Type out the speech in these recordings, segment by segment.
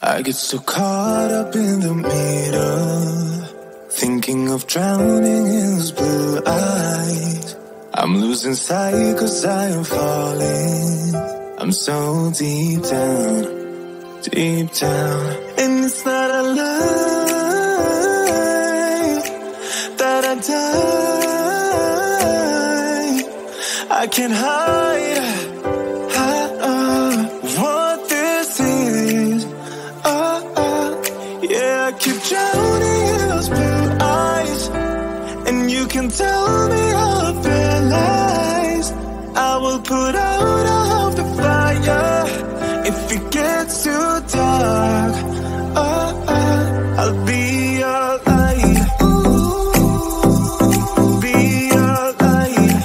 I get so caught up in the middle, thinking of drowning in those blue eyes. I'm losing sight 'cause I am falling. I'm so deep down, and it's not a lie that I die. I can't hide what this is. Yeah, I keep drowning in those blue eyes, and you can tell me all of their lies. I will put out all of the fire if it gets too dark. I'll be your light. Be your light.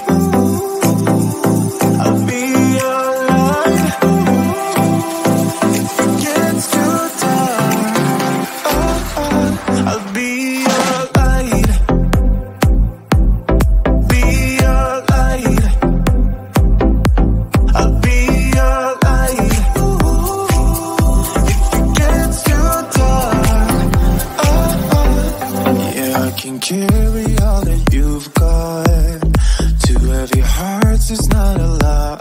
I'll be your light. If it gets too dark, I'll be your light. Be your light. I'll be your light. If it gets too dark, yeah, I can carry all that you've got. Two heavy hearts is not a lie.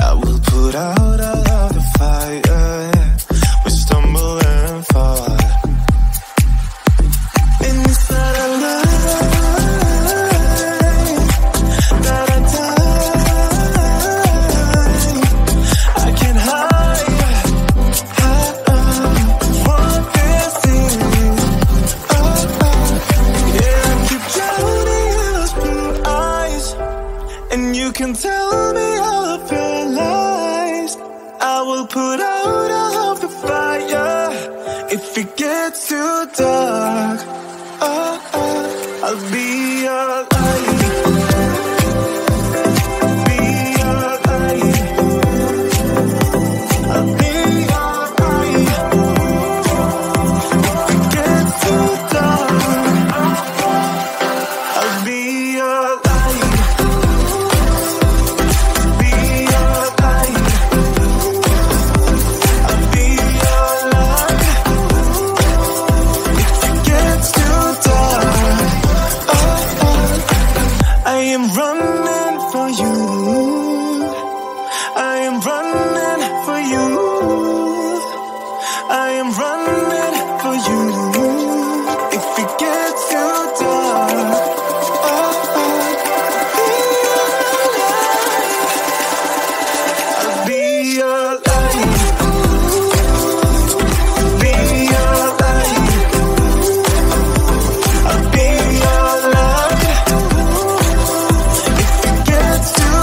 I will put out all of the fire. We stumble and fall, and it's not a lie that I die. I can't hide what this is. Yeah, I keep drowning in those blue eyes, and you can tell me all of your lies. I will put out all of the fire if it gets too dark. I'll be your light. Be your light. I'll be your light. If it gets too dark, I'll be your light. Be your light. I'll be your light. If it gets too dark, I am running for you. I am running for you. I am running for you. If it gets too dark, I'll be your light. Be your light. I'll be your light. If it gets too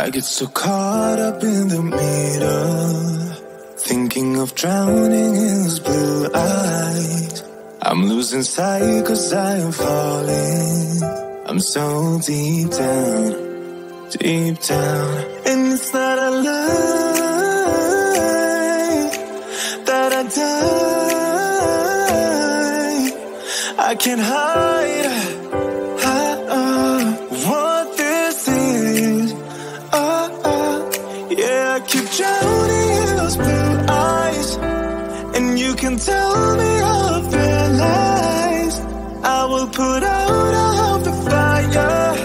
I get so caught up in the middle, thinking of drowning in his blue eyes. I'm losing sight 'cause I am falling. I'm so deep down, and it's not a lie that I die. I can't hide what this is. Yeah, I keep drowning in those blue eyes, and you can tell me all of your lies. I will put out all of the fire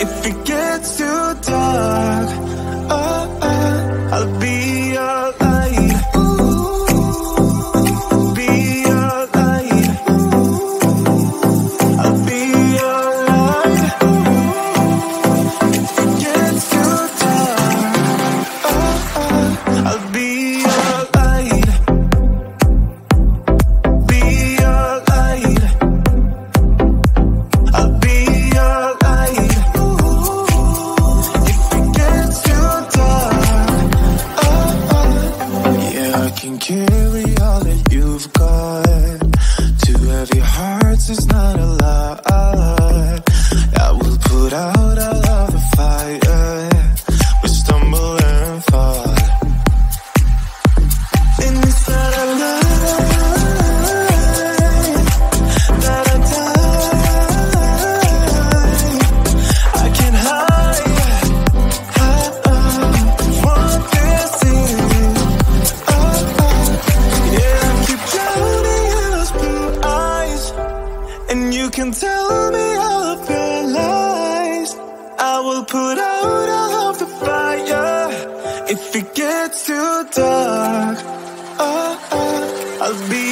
if it gets too dark. I'll be your light. I'll be your light. I'll be your light. If it gets too dark, I'll be your light. Be your light. I'll be your light. If it gets too dark, yeah, I can carry all that you've got. Two heavy hearts is not a lie. I will put out all of the fire. We stumble and fall, and it's not a lie that I die. I can't hide what this is. Yeah, I keep drowning in those blue eyes, and you can tell me all of your lies. I will put out all of the fire if it gets too dark. I'll be